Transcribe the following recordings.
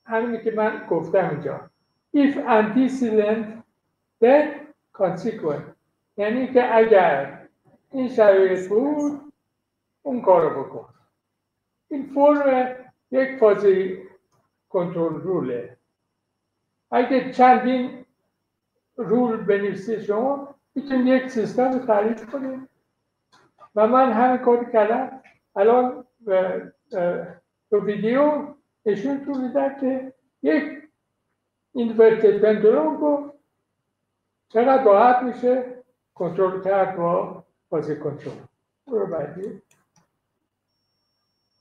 همینی که من گفتم اینجا if antecedent then consequent، یعنی که اگر این شرایط بود اون کارو بکن. این فرم یک فازی کنترل روله. اگه چندین رول بنویسید شما میتونید یک سیستم رو تعریف کنید و من همین کار کردم. الان تو ویدیو نشونتون میدم که یک اینورتد پندولوم رو چقدر راحت میشه کنترل کرد با فازی کنترل. برو بعدی.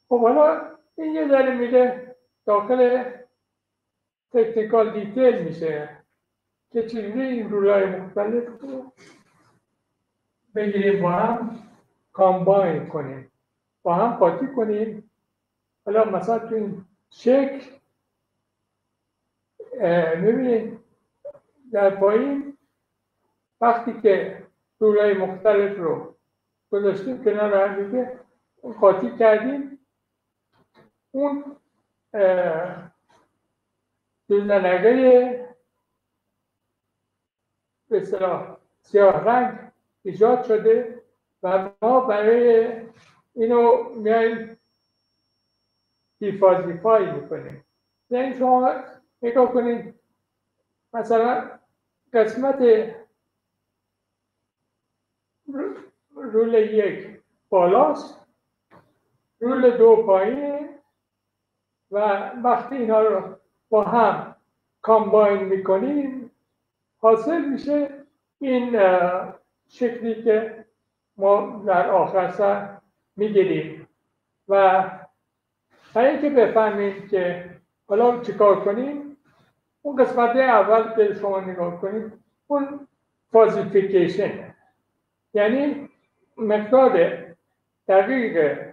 خب حالا این یه ذره میره داخل تکنیکال دیتیل میشه که چجوری این رولای مختلف رو بگیریم با هم کامباین کنیم، با هم قاطی کنیم. حالا مثلا تو این شکل میبینید در پایین وقتی که رولای مختلف رو گذاشتیم کنار هم دیگه قاطی کردیم، اون دوننگه به اصطلاح سیاه رنگ ایجاد شده و ما برای اینو میایم دیفازیفای میکنیم. یعنی شما نگاه کنید مثلا قسمت رول یک بالاست، رول دو پایینه و وقتی اینا رو با هم کامباین میکنیم حاصل میشه این شکلی که ما در آخر سر میگیریم. و برای اینکه بفهمیم که حالا چیکار کنیم، اون قسمت اول که شما نگاه کنید اون فازیفیکیشن، یعنی مقدار دقیق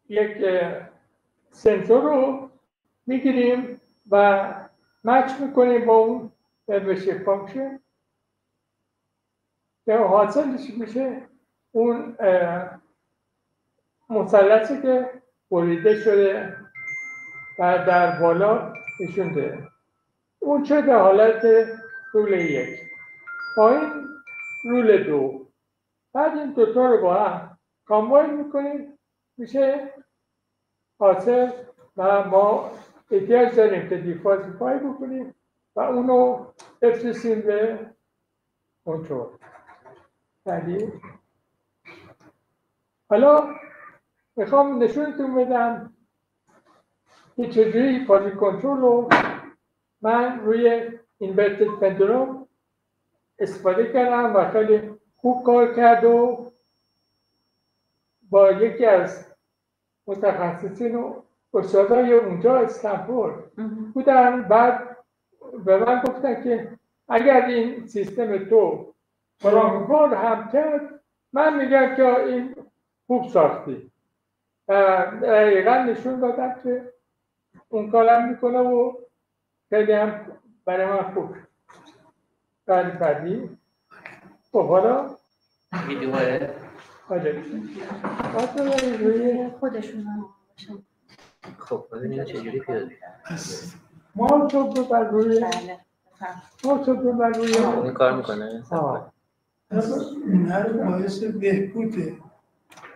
یک سنسور رو میگیریم و مچ میکنیم با اون ممبرشیپ فانکشن که حاصلش میشه اون مثلثی که بریده شده و در بالا نشون داده. اون چه در حالت رول یک، پایین رول دو. بعد این دوتا رو با هم کامباین میکنیم میشه حاصل و ما احتیاج داریم که دیفازیفای بکنیم و اونو بفرستیم به کنترل. بعدی حالا میخوام نشونتون بدم که چجوری فازی کنترل رو من روی اینورتد پندولوم استفاده کردم و خیلی خوب کار کرد و با یکی از متخصصین و استادای اونجا استنفورد بودن. بعد به من گفتن که اگر این سیستم تو فرانکفورت هم کرد، من میگم که این خوب ساختی. دقیقا نشون دادم که اون کارم میکنه و خیلی هم برای من خوب. بعدی خب حالا ویدیوه روی خودشون هم باشن. خب ببینید چجوری پیاده ما تو ببر روی این کار میکنه. هر باعث بهبود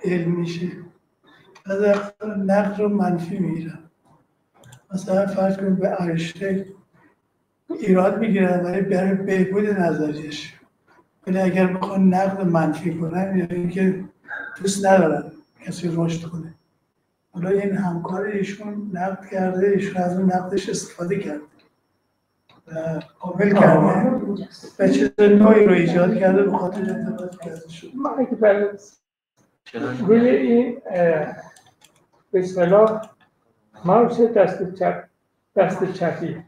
علم میشه. از نقد رو منفی میگیرن. مثلا فرض کنید به اینشتین ایراد میگیرن ولی برای بهبود نظریش، ولی اگر بخوان نقد منفی کنن یعنی اینکه دوست ندارن کسی رشد کنه. حالا این همکار ایشون نقد کرده، ایشون از اون نقدش استفاده کرده و کامل کرده و چیز نوعی رو ایجاد کرده به خاطر اتفاقی که ازش شد. ما اگه برای روی این به اصطلاح ماوس دست چپی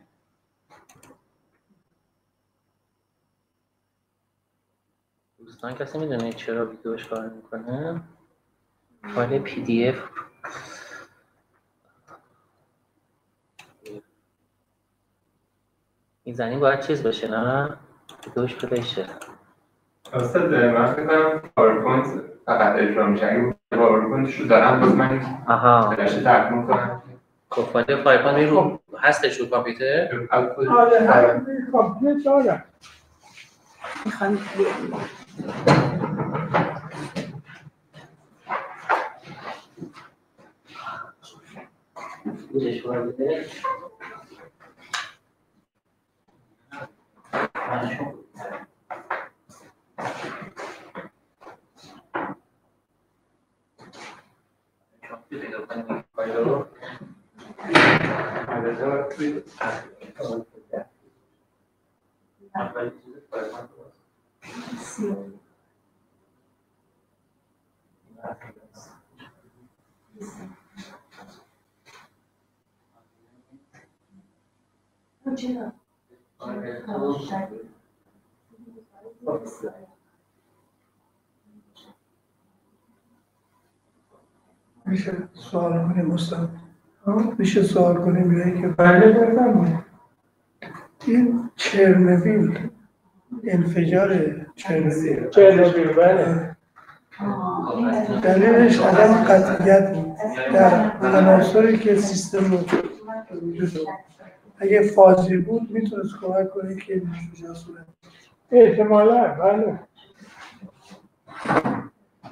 دوستان کسی میدونه چرا ویدیوش کار میکنه؟ فایل پی دی اف میزنیم باید چیز بشه نه؟ ویدیوش بشه. استاد من فکر کنم پاورپوینت فقط اجرا میشه. پاورپوینتشو دارم باز من آها فلش درک میکنم. خب فایل پایپان رو هستش رو کامپیوتر؟ آره همین کامپیوتر دارم. میخوام بودش بوده میشه سوال کنیم استاد؟ میشه سوال کنیم یا که بله بفرمایید. این چرنوبیل انفجار چرنوبیل بله. دلیلش عدم قطعیت بود در عناصری که سیستم رو وجود داشت. اگه فازی بود میتونست کمک کنه که این انفجار صورت احتمالا بله.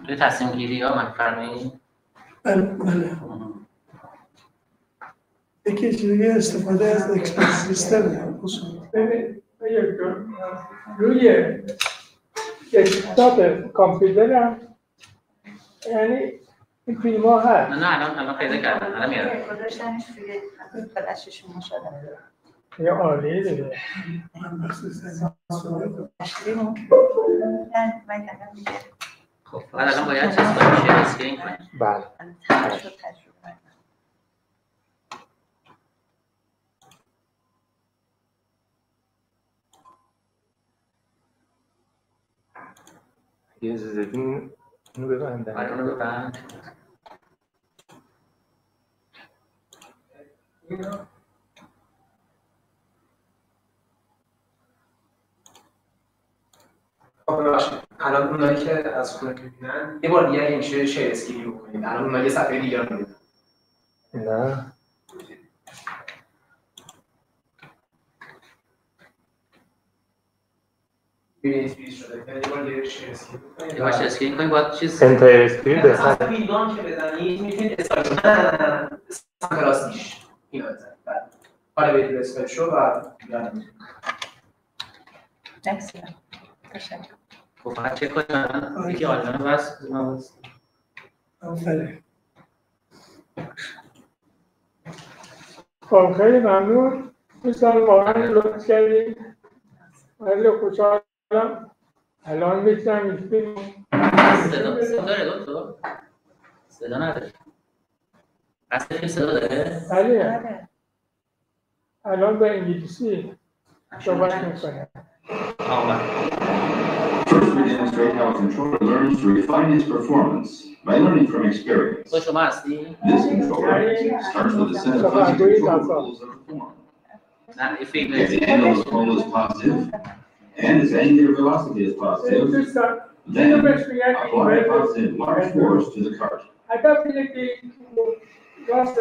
توی تصمیم گیری ها من فرمایید. بله. یکی چیزی استفاده از اکسپرت سیستم ببین روی دسکتاپ کامپیوترم یعنی این فیلم ها هست. نه الان پیدا کردم الان میارم. گذاشتنش توی فلششون مشاهده. یه عالیه دیگه. من کردم دیگه. خب فقط الان باید چیز کنیم شیر اسکرین کنیم. بله. یه زدین اینو ببندن. آره اونو ببند. الان اونایی که از خونه میبینن یه بار دیگه این شیر اسکرین بکنید. الان اونها یه صفحه دیگه رو میبینن. نه ببینید شده. یه بار دیگه شیر اسکرین بکنید. یه باشه اسکرین کنیم باید چیز انتر اسکرین از بزن. ویدیو که بزنید میتونید استارت کلاسیش اینو بزنید. حالا برید به اسکرین شو و Excellent. تشکر. خب فقط چک کنیم یکی آلمان بس آفرین. خب خیلی ممنون. دوستان واقعا لطف کردید. خیلی خوشحالم. الان میتونم این فیلم صدا داره دکتر؟ صدا نداره. اصلا صدا داره؟ بله. الان به انگلیسی صحبت میکنم. First, we demonstrate how a controller learns to refine its performance by learning from experience. تو شما هستی؟ This controller starts with a set of basic control rules that are formed. نه این فیلم If the angle of the pole is positive and its angular velocity is positive, then apply a positive large force to the cart. هدف اینه که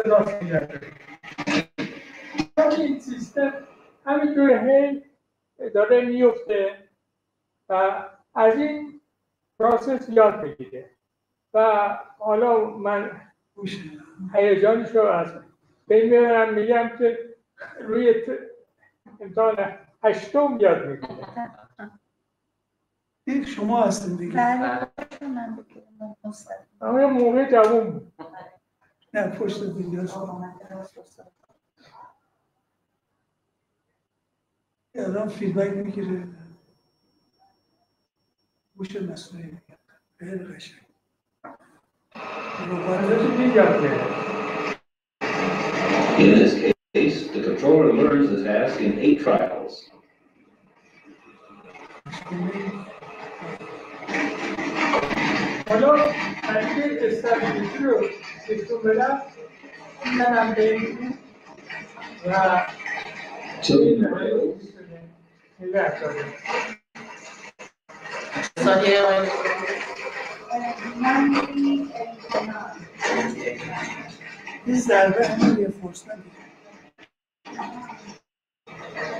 راست میگرده. این سیستم همینطور هی داره میفته و از این پروسس یاد بگیره و حالا من هیجانش رو از بین میبرم میگم که روی امتحان 8 یاد میگیره. این شما هستیم دیگه. بله. من بگم استاد. اما یه موقع جوون بود. نه پشت دیگه است. الان فیدبک میگیره. گوش مصنوعی میگه. خیلی قشنگ. In this case, the controller learns the task in 8 trials. حالا اگه استابیلیتی رو نشون بدم میزنم به این و ثانیه من این امتحان این ضربه همین یه فرصت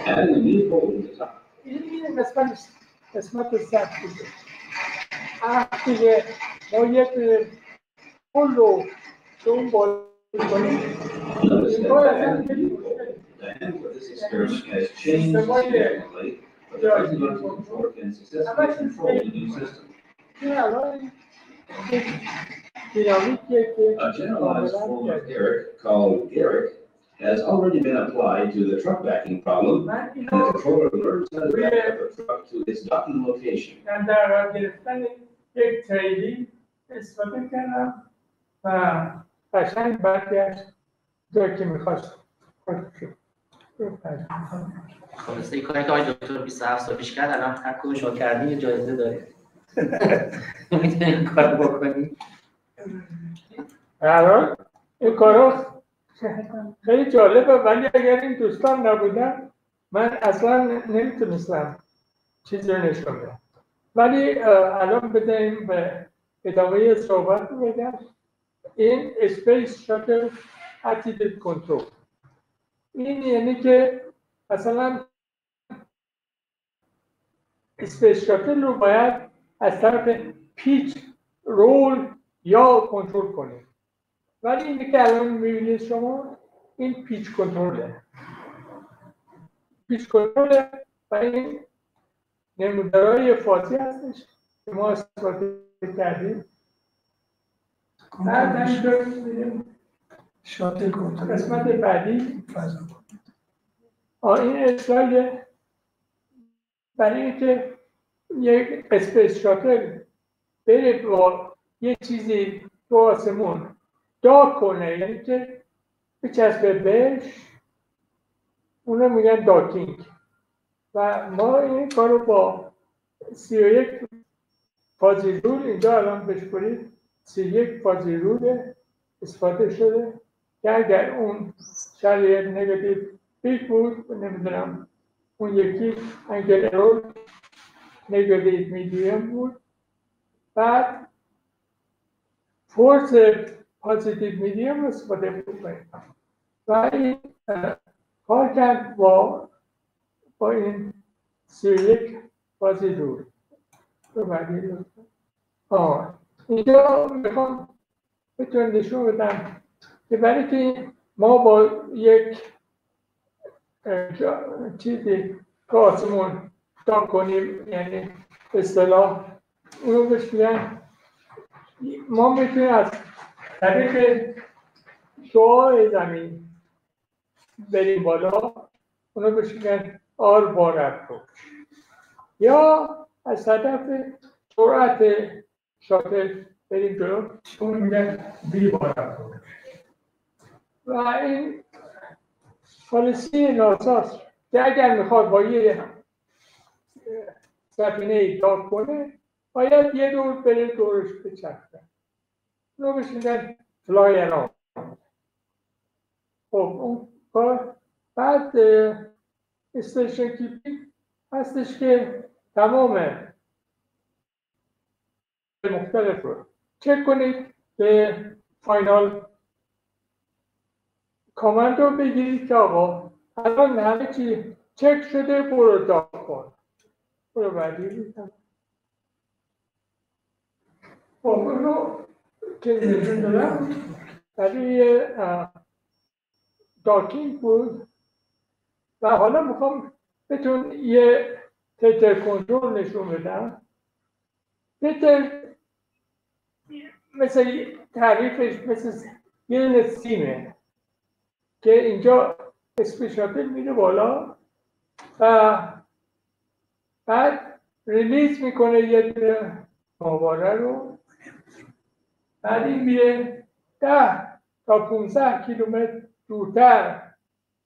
Adding a new folder to the top. این قسمت سختی بود. وقتی که ما یک پول رو به اون بالا کنیم Notice این that کار by اصلا adding a خیلی new folder, مشکله. the handle of this experiment has changed significantly, but the Fuzzy controller can successfully control the new system. این الان یک دینامیکیه که A generalized کاملا form of کرده. Eric called Garrick has already been applied to the truck backing problem, من and the اینو controller learns how to back up a truck to its docking location. در قرار گرفتن یک تریلی استفاده کردم و قشنگ برگشت جایی که میخواست خلاصه این کاری که آقای دکتر 27 سال پیش کرد الان هر کدومش رو کردیم یه جایزه داره. میتونی این کار بکنی. الان این کارا خیلی جالبه ولی اگر این دوستان نبودن من اصلا نمیتونستم چیزی رو نشون بدم. ولی الان بدهیم به ادامه صحبت بگم. این اسپیس شاتل اتیتود کنترل این یعنی که مثلا اسپیس شاتل رو باید از طرف پیچ رول یا کنترل کنیم ولی اینی که الان میبینید شما این پیچ کنترله و این نمودارهای فازی هستش که ما استفاده کردیم بعد اینجا می‌بینیم شاتل کنترل قسمت بعدی فضا این اسلاید برای اینکه یک اسپیس شاتل بره با یه چیزی تو آسمون داک کنه یعنی که بچسبه بهش اونو میگن داکینگ و ما این کار رو با 31 فازی رول اینجا الان بشکنید 31 فازی رول استفاده شده که اگر اون شرایط نگاتیو پیک بود نمیدونم اون یکی انگل ارور نگاتیو میدیم بود بعد فورس پازیتیو میدیم استفاده کنید و این کار کرد با این 31 فازی رول رو بعدی لطفا اینجا میخوام بهتون نشون بدم که برای که ما با یک چیزی که آسمون داک کنیم یعنی اصطلاح اونو بهش میگن ما میتونیم از طریق شعاع زمین بریم بالا اونو بهش میگن آر بار اپروچ یا از طرف سرعت شاتل بریم جلو اون میگن بی بار اپروچ و این پالیسی ناساست که اگر میخواد با یه سفینه داک کنه باید یه دور بره دورش بچرخه اونو بهش میگن فلای اراوند خب اون کار بعد استیشن کیپینگ هستش که تمام مختلف رو چک کنید که فاینال کامند رو بگیرید که آقا الان همه چی چک شده برو داک کن برو بعدی بیتن خب اون رو که نشون دادم برای داکینگ بود و حالا میخوام بهتون یه تتر کنترل نشون بدم تتر مثل تعریفش مثل یه سیمه که اینجا اسپیشاتل میره بالا و بعد ریلیز میکنه یه ماهواره رو بعد این میره 10 تا 15 کیلومتر دورتر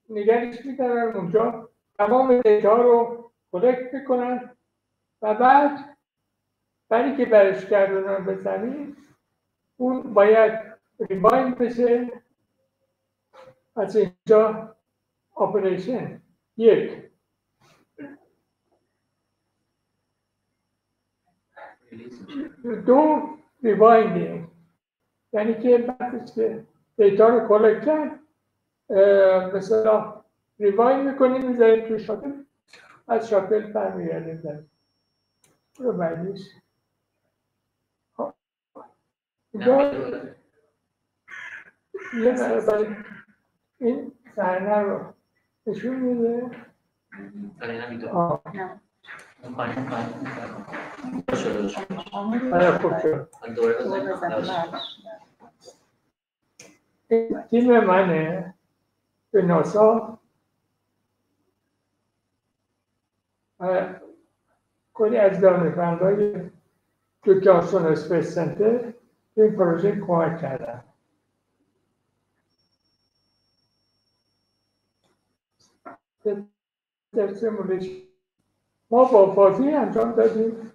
نگرش میدارن اونجا تمام دیتا رو کلکت میکنن و بعد برای که برش گردونن به زمین اون باید ریبایند بشه از اینجا اپریشن 1 2 ریوایندینگ، یعنی که وقتی که دیتا رو کلکت کرد مثلا ریوایند میکنیم میذاریم توی شاتل، از شاتل برمیگردیم داریم رو معنیش اینجا یه برای این صحنه رو نشون میده. خوب شد. تیم منه به ناسا کلی از دانشمندای تو جانسون اسپیس سنتر این پروژه کمک کردن. در سیمولیشن ما با فازی انجام دادیم.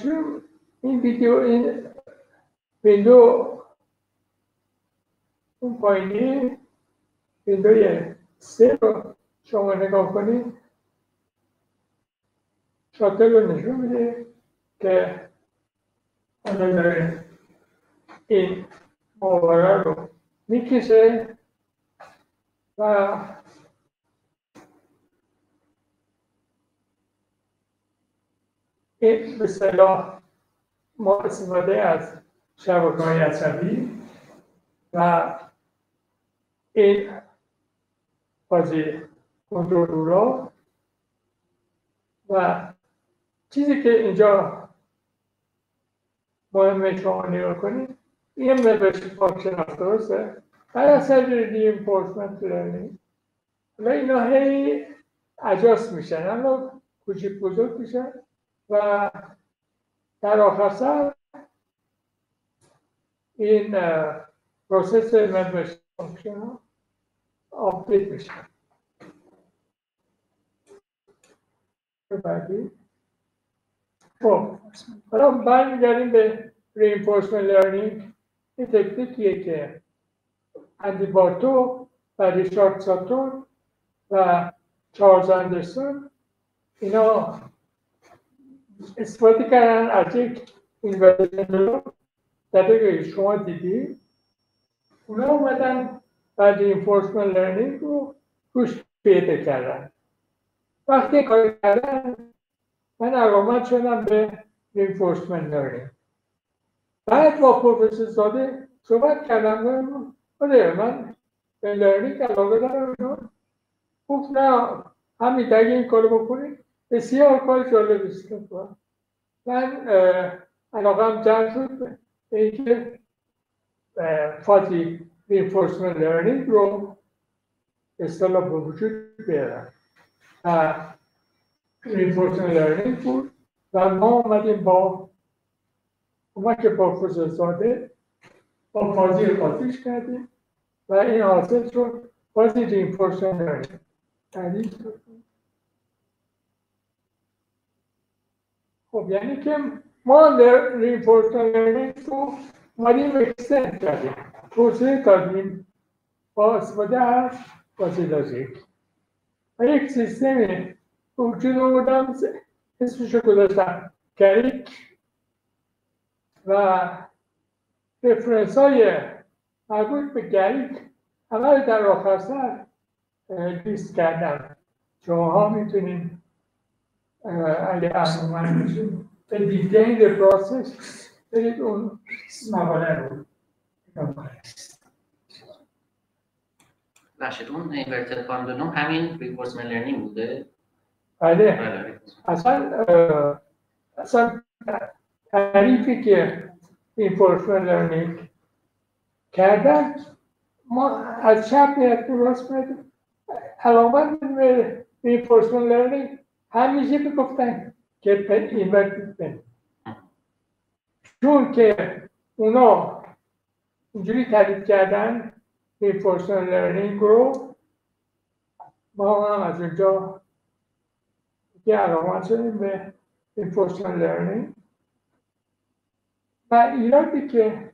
چون این ویدیو این ویندو اون پایینی ویندوی 3 رو شما نگاه کنید شاتل رو نشون میده که اون داره این ماورا رو میکشه و این به اصطلاح ما استفاده از شبکه‌های عصبی و این بازی کنترلورها و چیزی که اینجا مهمه شما نگاه کنید این مبرش فاکشن هست، درسته؟ بر اثر reinforcement learning و اینا هی اجاست میشن، اما کوچیک بزرگ میشن و در آخر سر این پروسس مبرش فاکشن ها آپدیت میشن. بعدی خب حالا برمیگردیم به reinforcement learning. این تکنیکیه که اندی بارتو و ریچارد ساتون و چارلز اندرسون اینا استفاده کردن از یک اینورژن که شما دیدی. اونا اومدن و reinforcement learning رو روش پیدا کردن. وقتی کار کردن من علاقمند شدم به reinforcement learning. بعد با پروفسور زاده صحبت کردم من به لرنینگ علاقه دارم. گفت نه همین اگه این کارو بکنید بسیار کار جالبی است. من علاقه‌ام جمع شد به اینکه فازی reinforcement learning رو اصطلاح به وجود بیارم. reinforcement learning بود و ما اومدیم با کمک پروفسور زاده با فازی قاطیش کردیم و این حاصل شد فازی reinforcement learning. خب یعنی که ما reinforcement learning رو اومدیم اکستند کردیم، توسعه دادیم با استفاده از فازی لاژیک و یک سیستم وجود آوردم اسمش رو گذاشتم گریک و رفرنس های مربوط به گریک همه در آخر سر لیست کردم. شما ها میتونید اگه احمد بشید به دیتیل پروسس برید اون مقاله رو بخشید. اون اینورتد کاندونوم همین reinforcement learning بوده؟ بله. اصلا تعریفی که reinforcement learning کردن ما از چپ میاد درست میاد. علامت به reinforcement learning همیشه بگفتن که اینورتد بین، چون که اونا اینجوری تعریف کردن reinforcement learning رو ما هم از اونجا که علامت شدیم به reinforcement learning و ایرادی که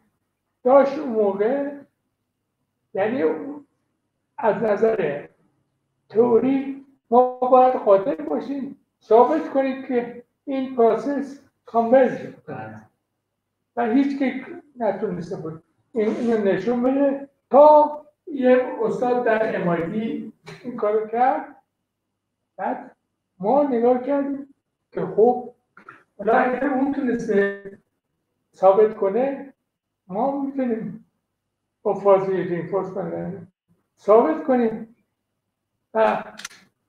داشت اون موقع یعنی از نظر تئوری ما باید قادر باشیم ثابت کنید که این پروسس کانورژ کنه و هیچ که نتونسته بود اینو نشون بده تا یه استاد در MIT این کارو کرد. بعد ما نگاه کردیم که خب حالا اگر اون تونسته ثابت کنه ما میتونیم با فازی رینفورسمنت ثابت کنیم و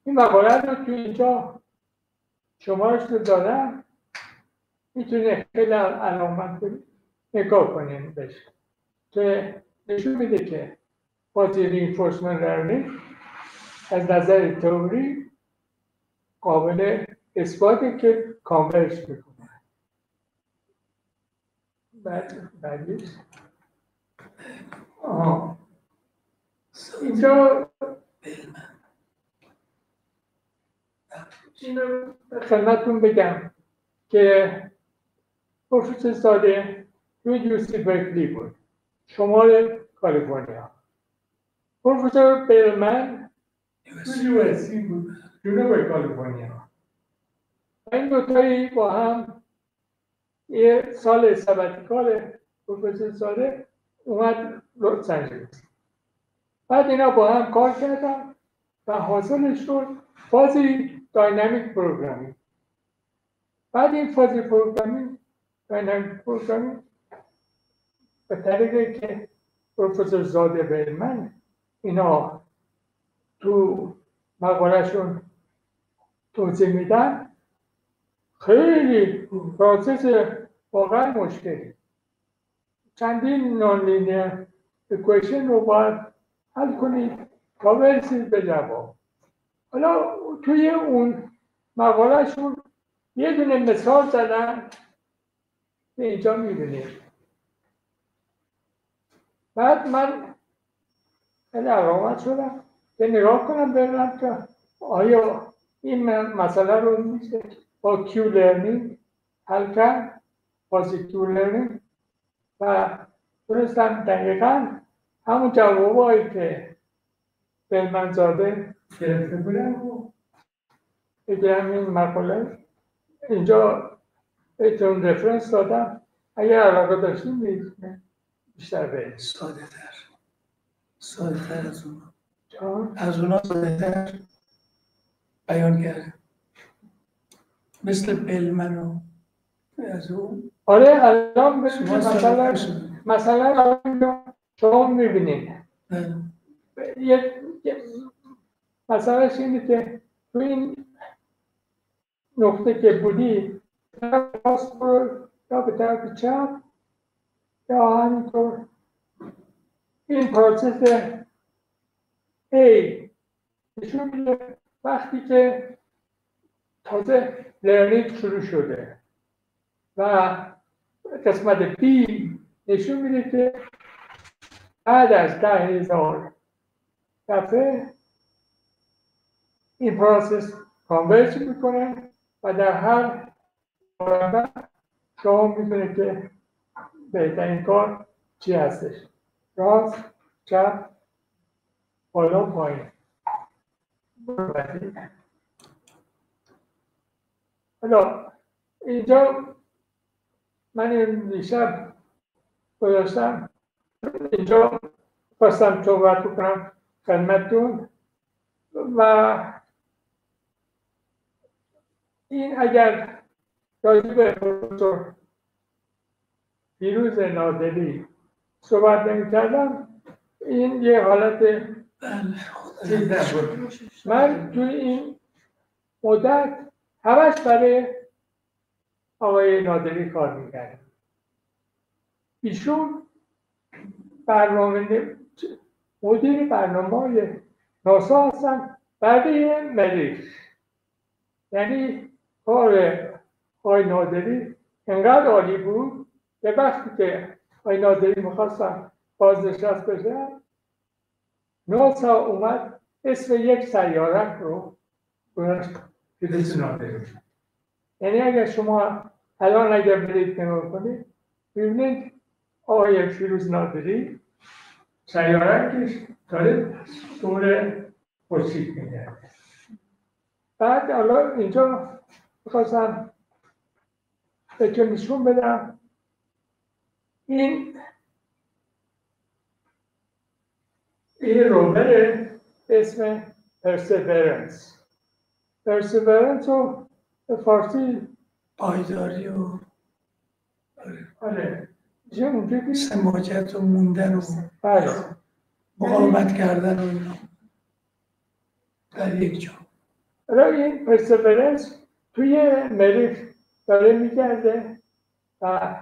این مقاله رو تو اینجا شمارش رو دادم، میتونه خیلی علامت نگاه کنیم بهش که نشون میده که فازی رینفورسمنت لرنینگ از نظر تئوری قابل اثباته که کانورژ میکنه. بعدیش اینجا اینو خدمتتون بگم که پروفسور ساده توی یوسی برکلی بود، شمال کالیفرنیا. پروفسور بیلمن توی یوسی بود، جنوب کالیفرنیا. این دوتایی با هم یه سال سبتیکال پروفسور ساده اومد لس آنجلس. بعد اینا با هم کار کردن و حاصلش شد فازی داینامیک پروگرامینگ. بعد این فازی داینامیک پروگرامینگ به طریقی که پروفسور زاده بیلمن اینا تو مقالهشون توضیح میدن خیلی پروسس واقعا مشکلی. چندین نان لینیر اکویشن رو باید حل کنید تا برسید به جواب. حالا توی اون مقالهشون یه دونه مثال زدن که اینجا میبینید. بعد من خیلی علامت شدم که نگاه کنم ببینم که آیا این مسئله رو میشه با کیو لرنینگ حل کرد، فازی کیو لرنینگ، و تونستم دقیقا همون جوابایی که بیلمن زاده گرفته بودن و بگیرم. این مقاله اینجا بهتون رفرنس دادم، اگر علاقه داشتیم میتونیم بیشتر بریم. ساده تر از اونا ساده تر بیان کرده، مثل بیلمن و از اون. آره الان مثلا شما میبینید مثلا اینه که تو این نقطه که بودی راست برو یا به طرف چپ یا همینطور. این پروسس A نشون میده وقتی که تازه لرنینگ شروع شده و قسمت B نشون میده که بعد از 10,000 دفعه این پروسس کانورژ میکنه و در هر مرحله شما میتونه که بهترین کار چی هستش، راست، چپ، بالا، پایین. حالا اینجا من این دیشب گذاشتم، اینجا خواستم صحبت بکنم خدمتتون و این اگر راجع به پروفسور پیروز نادری صحبت نمی‌کردم این یه حالت چیز نبود. من توی این مدت همش برای آقای نادری کار می‌کردم. ایشون مدیر برنامه‌های ناسا هستن برای مریخ. یعنی کار آقای نادری انقدر عالی بود که وقتی که آقای نادری می‌خواستن بازنشست بشن، ناسا اومد اسم یک سیاره رو گذاشت پیروز نادری. یعنی اگر شما الان اگر برید نگاه کنید ببینید آقای پیروز نادری سیاره که داره دور خورشید میگرده. بعد حالا اینجا می‌خواستم بهتون نشون بدم. این روبره به اسم پرسیورنس. پرسیورنس رو به فارسی پایداری و آره میشه اونجوری سماجت و موندن و بله مقاومت کردن و اینا در یک جا. حالا این پرسیورنس توی مریخ داره میگرده و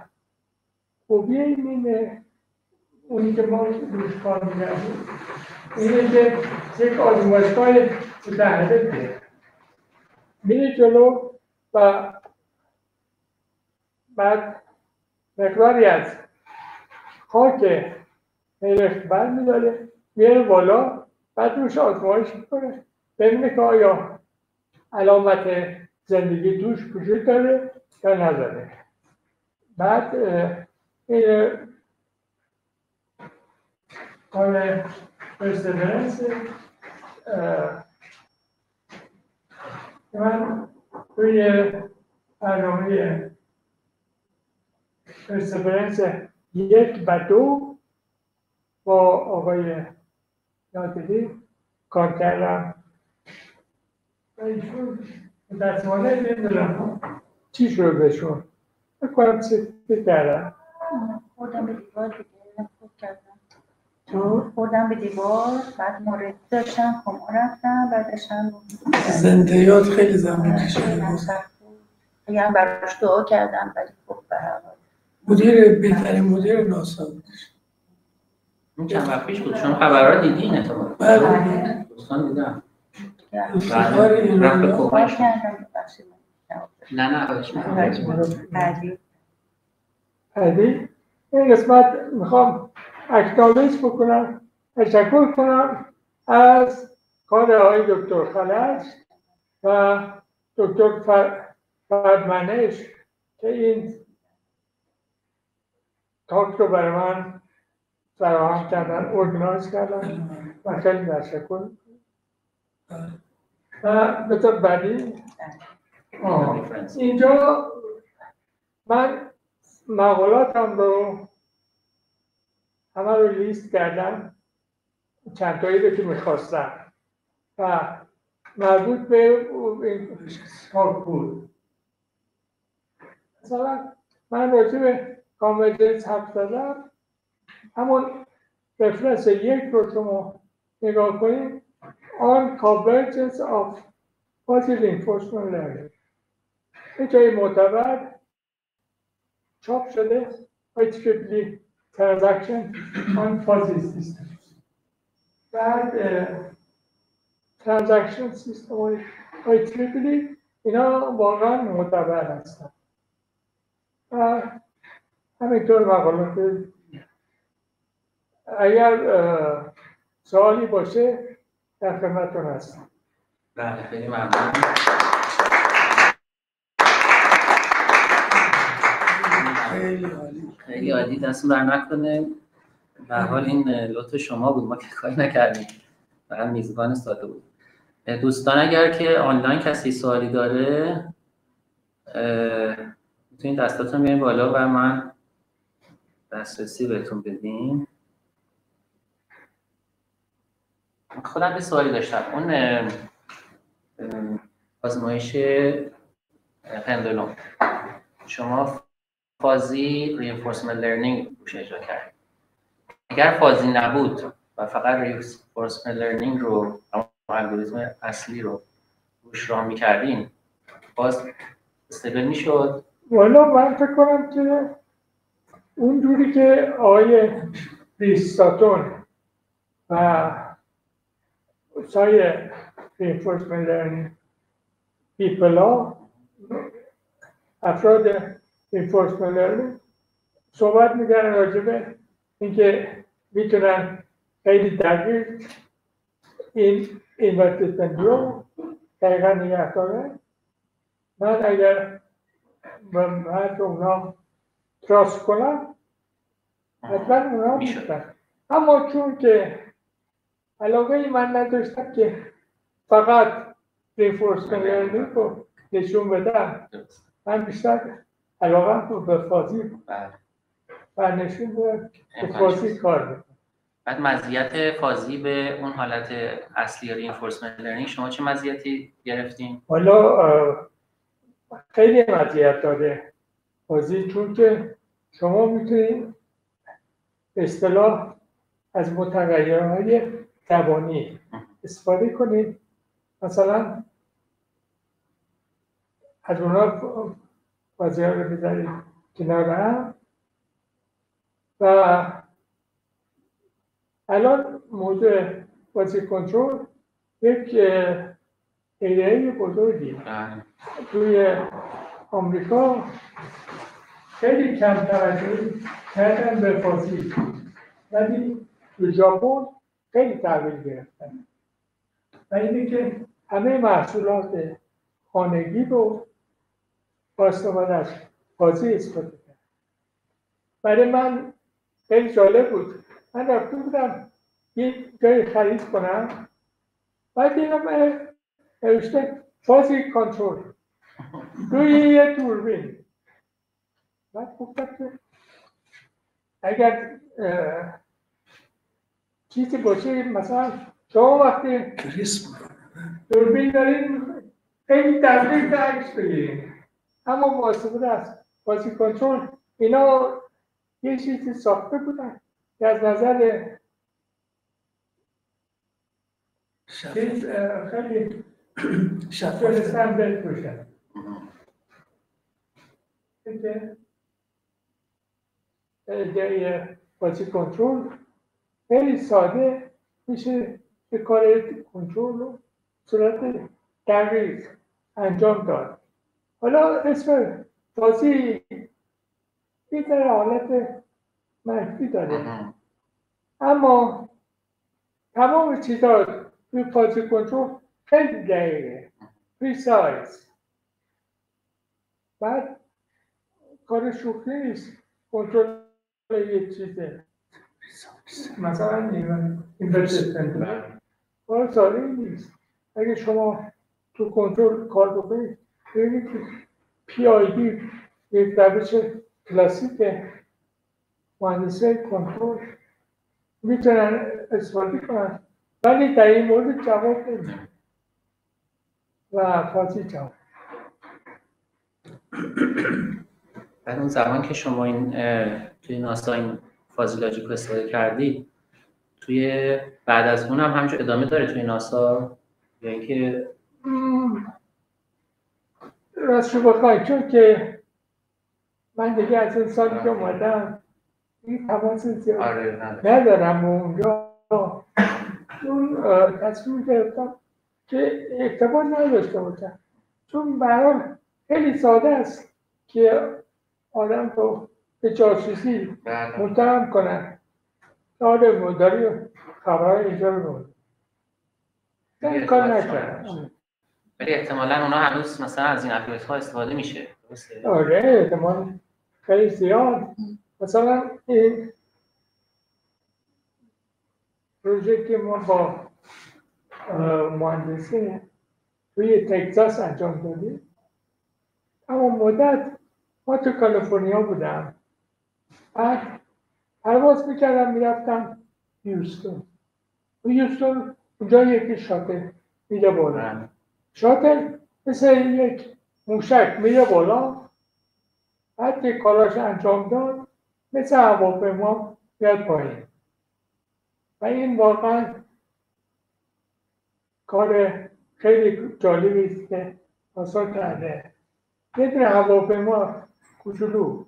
خوبی اینه اونی که ما روش کار می‌کردیم اینه که یک آزمایشگاه متحرکه میره جلو و بعد مقداری از خاک مریخ برمی‌داره میاره بالا، بعد روش آزمایش میکنه ببینه که آیا علامت زندگی توش وجود داره یا نداره. بعد این کار پرسیورنس من توی برنامه پرسیورنس 1 و 2 با آقای یادگی کار کردم و ایشون دستمانه نمیدونم چی شد بهشون بکنم سکته کردم خوردم به دیوار دیگه خود کردم خوردم به دیوار بعد مورد داشتم کما رفتم بعد داشتم زندهیات خیلی زمان کشیده اگر براش دعا کردم ولی خب به هر حال بهترین مدیر ناسا بودش. این چند وقت پیش بود شما خبرها دیدین اتفاقا بله دوستان دیدم افتخار ایرانی ها. کار کردم بخشید نه خواهش می‌کنم. بعدی این قسمت میخوام اکنالج بکنم، تشکر کنم از کار آقای دکتر خلج و دکتر فردمنش که این تاک رو برای من فراهم کردن، ارگنایز کردن و خیلی تشکر. و بذار بعدی اینجا من مقالاتم رو همه رو لیست کردم، چند تایی رو که میخواستم و مربوط به این تاک بود. مثلا من راجع به کانورجنس حرف زدم، همون رفرنس 1 رو شما نگاه کنید on convergence of positive reinforcement learning این جای معتبر چاپ شده IEEE transaction on fuzzy systems. بعد transaction system IEEE اینا واقعا معتبر هستن و همینطور مقالات. اگر سوالی باشه در خدمتتون هستم. بله خیلی ممنون. خیلی عالی دستون در نکنه. به هر حال این لطف شما بود، ما که کاری نکردیم، فقط میزبان ساده بود. دوستان اگر که آنلاین کسی سوالی داره میتونید دستاتون بیارین بالا و من دسترسی بهتون بدیم. خودم یه سوالی داشتم. اون آزمایش پندولوم شما فازی reinforcement learning روش اجرا کردید. اگر فازی نبود و فقط reinforcement learning رو الگوریتم اصلی رو روش راه می‌کردین باز استیبل می‌شد؟ والا من فکر کنم که اونجوری که آقای ریستاتون و سایر reinforcement learning people ها افراد reinforcement learning صحبت میکنن راجع به اینکه میتونن خیلی دقیق این inverted pendulum دقیقا نگه دارن. من اگر باید اونا تراست کنم حتما اونا میشتن، اما چون که علاقه من نداشتم که فقط reinforcement learning رو نشون بدم، من بیشتر علاقه به فازی بله. و نشون به فازی کار میکنه. بعد مزیت فازی به اون حالت اصلی یا reinforcement learning شما چه مزیتی گرفتین؟ حالا خیلی مزیت داره فازی، چون که شما میتونید به اصطلاح از متغیرهای زبانی استفاده کنید، مثلا از اونا بازی ها رو بذارید کنار هم. و الان موضوع بازی کنترل یک ایده بزرگی توی آمریکا خیلی کم توجهی کردن به بازی، ولی تو ژاپن خیلی تحویل گرفتن و اینه که همه محصولات خانگی رو با استفاده از بازی استفاده کرد. برای من خیلی جالب بود. من رفته بودم یه جای خرید کنم، بعد دیدم نوشته فازی کنترل روی یه دوربین. بعد گفتم که اگر چیزی باشه، مثلا شما وقتی دوربین دارید خیلی دقیق عکس بگیرید، اما با استفاده از بازی کنترل اینا یه چیزی ساخته بودن که از نظر چیز خیلی شفافتن بشن. جای بازی کنترل خیلی ساده میشه به کار کنترل رو صورت دقیق انجام داد. حالا اسم بازی یه در حالت منفی داره، اما تمام چیزا توی بازی کنترل خیلی دقیقه، پریسایز. بعد کار شوخی نیست کنترل یک چیزه، مثلا این برسستن کار ساده نیست. اگه شما تو کنترل کار بکنید ببینید که PID یک روش کلاسیک مهندسی کنترل میتونن استفاده کنن، ولی در این مورد جواب نمیدن و فازی جواب. بعد اون زمان که شما این توی ناسا این فازی لاجیک رو استفاده کردی، توی بعد از اون هم همینجور ادامه داره توی ناسا یا اینکه راست رو بخواهی، چون که من دیگه از این سالی که اومدم این تماس زیاد ندارم و اونجا اون تصمیم گرفتم که ارتباط نداشته باشم، چون برای خیلی ساده است که آدم رو به جاسوسی متهم کنن. آره مداری خبرهای اینجا رو بود این کار نکردم، ولی احتمالاً اونا هنوز مثلا از این اپلیکیشن ها استفاده میشه. آره احتمال خیلی زیاد. مثلا این پروژه که ما با مهندسی توی تگزاس انجام دادیم، اما مدت ما تو کالیفرنیا بودم، بعد پرواز میکردم میرفتم هیوستون اونجا یکی شاتل میره بالا، شاتل مثل یک موشک میره بالا، بعد که کاراش انجام داد مثل هواپیما میاد پایین. و این واقعا کار خیلی جالبی است که ناسا کرده. یه دونه هواپیما کوچولو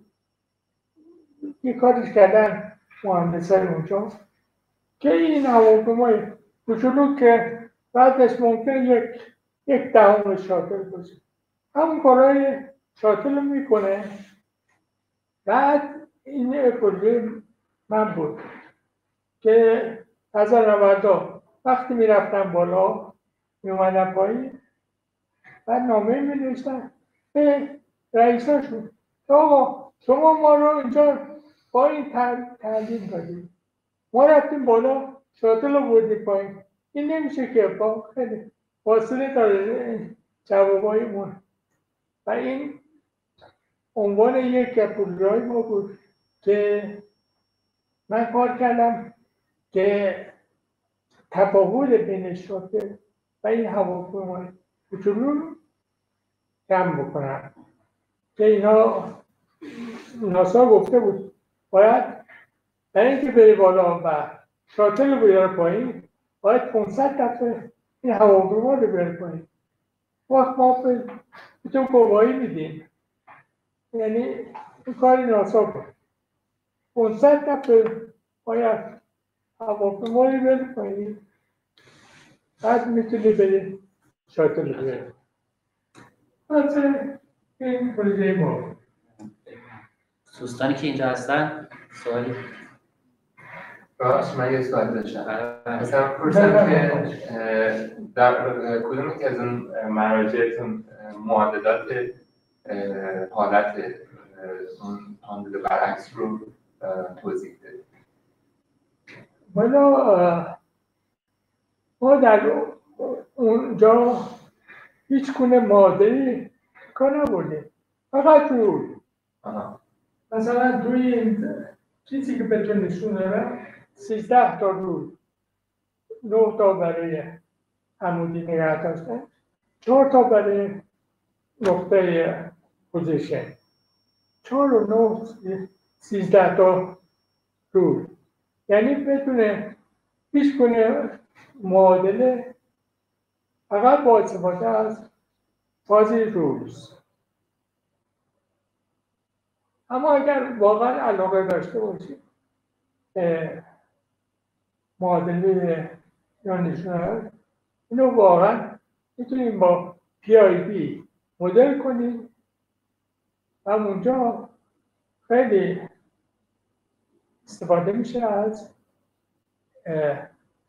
یه کارش کردن مهندسای اونجا که این هواپیمای کوچولو که بعدش ممکن یک دهم شاتل باشه، همون کارهای شاتل رو میکنه. بعد این پروژه من بود که فضانوردا وقتی میرفتن بالا میومدن پایین، بعد نامه می‌نوشتن به رئیساشون آقا شما ما رو اینجا با این تعلیم دادید، ما رفتیم بالا شاتل رو بردیم پایین، این نمیشه که با خیلی فاصله داره جوابایمون. و این عنوان یک پروژه‌های ما بود که من کار کردم که تفاوت بین شاطر و این هواپیمای کوچولو کم بکنم که اینا ناسا گفته بود باید برای اینکه بری بالا و شاطر رو بیاره پایین باید 500 دفعه این هواپیما رو بیاره پایین. وقت ما به تو گواهی میدیم، یعنی این کار ناسا بود 500 دفعه باید هواپیما رو بیاره پایین بعد میتونی بری شاطر رو بیاره. مثلا این پروژه ما دوستانی که اینجا هستن سوالی؟ من یه سوال داشتم. مثلا پرسیدم که در کدوم که از اون مراجعتون معادلات حالت اون پاندل برعکس رو توضیح بدید؟ ما در اونجا هیچ گونه معادلی کار نبردیم، فقط رول. مثلا توی این چیزی که بهتون نشون دارم 13 تا رول، 9 تا برای عمودی نگه داشتن، 4 تا برای نقطه پوزیشن، 4 و 9 13 تا رول، یعنی بدون هیچ گونه معادله، فقط با استفاده از فازی رولز. اما اگر واقعا علاقه داشته باشید معادله یا نشونه اینو واقعا میتونیم با PID مدل کنیم و اونجا خیلی استفاده میشه از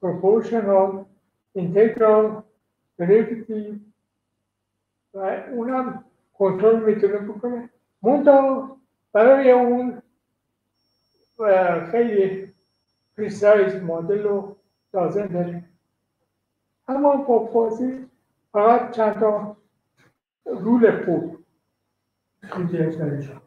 proportional integral derivative و اونم کنترل میتونه بکنه. منتها برای اون خیلی پریسایز مدل رو لازم داریم. اما با فازی فقط چند تا رول خوب توجیه داریم.